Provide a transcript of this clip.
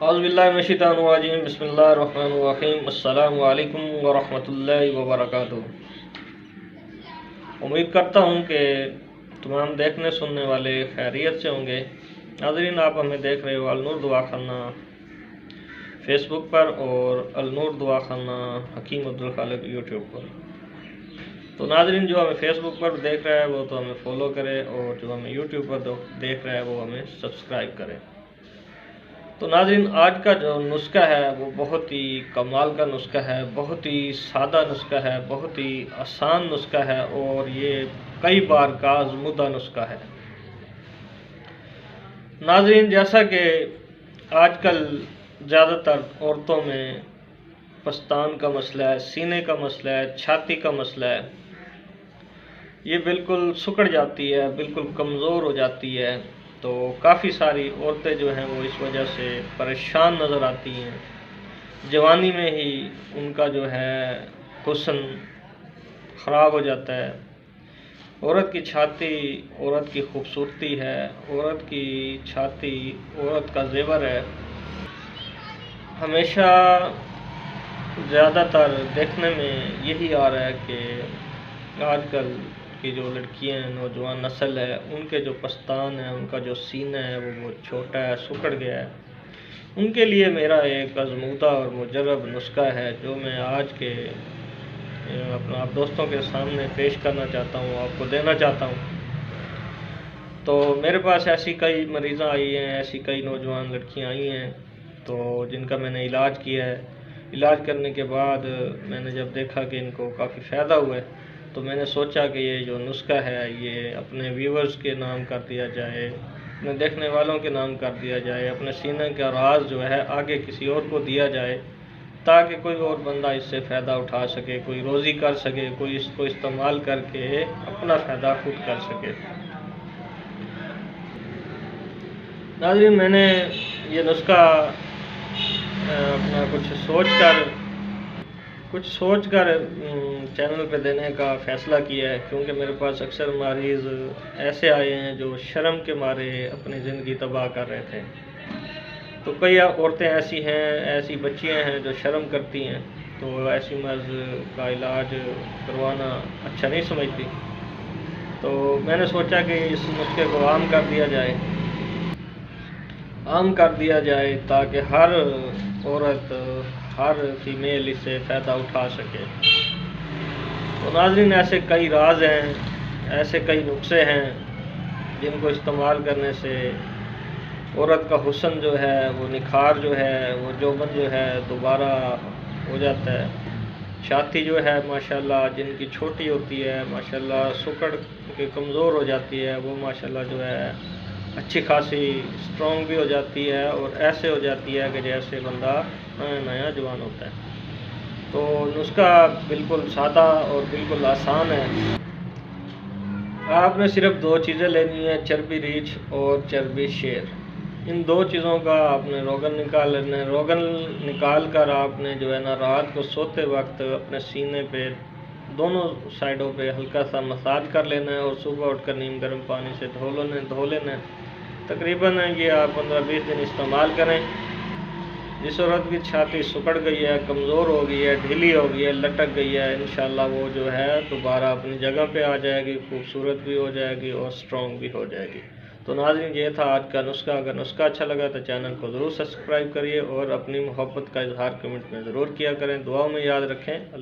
औज़ुबिल्लाहिमिनश्शैतानिर्रजीम बिस्मिल्लाहिर्रहमानिर्रहीम अस्सलामु अलैकुम वरहमतुल्लाहि वबरकातुहू। उम्मीद करता हूँ कि तमाम देखने सुनने वाले खैरियत से होंगे। नाज़रीन, आप हमें देख रहे हो अलनूर दुआखाना फेसबुक पर और अलनूर दुआखाना हकीम अब्दुल खालिक यूट्यूब पर। तो नाज़रीन, जो हमें फेसबुक पर देख रहा है वो तो हमें फॉलो करे, और जो हमें यूट्यूब पर देख रहा है वो हमें सब्सक्राइब करे। तो नाज़रीन, आज का जो नुस्खा है वो बहुत ही कमाल का नुस्खा है, बहुत ही सादा नुस्खा है, बहुत ही आसान नुस्खा है, और ये कई बार का आज़मूदा नुस्खा है। नाज़रीन, जैसा कि आजकल ज़्यादातर औरतों में पस्तान का मसला है, सीने का मसला है, छाती का मसला है, ये बिल्कुल सिकुड़ जाती है, बिल्कुल कमज़ोर हो जाती है। तो काफ़ी सारी औरतें जो हैं वो इस वजह से परेशान नज़र आती हैं। जवानी में ही उनका जो है हुस्न ख़राब हो जाता है। औरत की छाती औरत की खूबसूरती है, औरत की छाती औरत का ज़ेवर है। हमेशा ज़्यादातर देखने में यही आ रहा है कि आजकल की जो लड़कियां हैं, नौजवान नस्ल है, उनके जो पस्तान है, उनका जो सीना है वो छोटा है, सिकुड़ गया है। उनके लिए मेरा एक आज़मूदा और मुजर्रब नुस्खा है जो मैं आज के अपना आप दोस्तों के सामने पेश करना चाहता हूँ, आपको देना चाहता हूँ। तो मेरे पास ऐसी कई मरीज़ां आई हैं, ऐसी कई नौजवान लड़कियाँ आई हैं तो जिनका मैंने इलाज किया है। इलाज करने के बाद मैंने जब देखा कि इनको काफ़ी फ़ायदा हुआ है तो मैंने सोचा कि ये जो नुस्खा है ये अपने व्यूवर्स के नाम कर दिया जाए, अपने देखने वालों के नाम कर दिया जाए, अपने सीने का राज जो है आगे किसी और को दिया जाए, ताकि कोई और बंदा इससे फ़ायदा उठा सके, कोई रोज़ी कर सके, कोई इसको इस्तेमाल करके अपना फ़ायदा खुद कर सके। नाज़रीन, मैंने ये नुस्खा अपना कुछ सोच कर चैनल पे देने का फ़ैसला किया है, क्योंकि मेरे पास अक्सर मरीज़ ऐसे आए हैं जो शर्म के मारे अपनी ज़िंदगी तबाह कर रहे थे। तो कई औरतें ऐसी हैं, ऐसी बच्चियां हैं जो शर्म करती हैं, तो ऐसी मर्ज़ का इलाज करवाना अच्छा नहीं समझती। तो मैंने सोचा कि इस नुस्खे को आम कर दिया जाए ताकि हर औरत, हर फीमेल इससे फ़ायदा उठा सके। तो नाज़रीन, ऐसे कई राज हैं, ऐसे कई नुस्खे हैं जिनको इस्तेमाल करने से औरत का हुस्न जो है, वो निखार जो है, वो जोबन जो है दोबारा हो जाता है। छाती जो है माशाल्लाह जिनकी छोटी होती है, माशाल्लाह सिकुड़ के कमज़ोर हो जाती है, वो माशाल्लाह जो है अच्छी खासी स्ट्रॉन्ग भी हो जाती है, और ऐसे हो जाती है कि जैसे बंदा नया जवान होता है। तो नुस्खा बिल्कुल सादा और बिल्कुल आसान है। आपने सिर्फ दो चीज़ें लेनी है, चर्बी रीछ और चर्बी शेर। इन दो चीज़ों का आपने रोगन निकाल लेना है। रोगन निकाल कर आपने जो है ना रात को सोते वक्त अपने सीने पे दोनों साइडों पे हल्का सा मसाज कर लेना है, और सुबह उठकर नीम गर्म पानी से धो लेना है। तकरीबन ये आप 15-20 दिन इस्तेमाल करें। जिस औरत की छाती सिकुड़ गई है, कमज़ोर हो गई है, ढीली हो गई है, लटक गई है, इंशाल्लाह वो जो है दोबारा अपनी जगह पे आ जाएगी, खूबसूरत भी हो जाएगी और स्ट्रॉन्ग भी हो जाएगी। तो नाज़रीन, ये था आज का नुस्खा। अगर नुस्खा अच्छा लगा तो चैनल को ज़रूर सब्सक्राइब करिए और अपनी मोहब्बत का इजहार कमेंट में ज़रूर किया करें। दुआओं में याद रखें।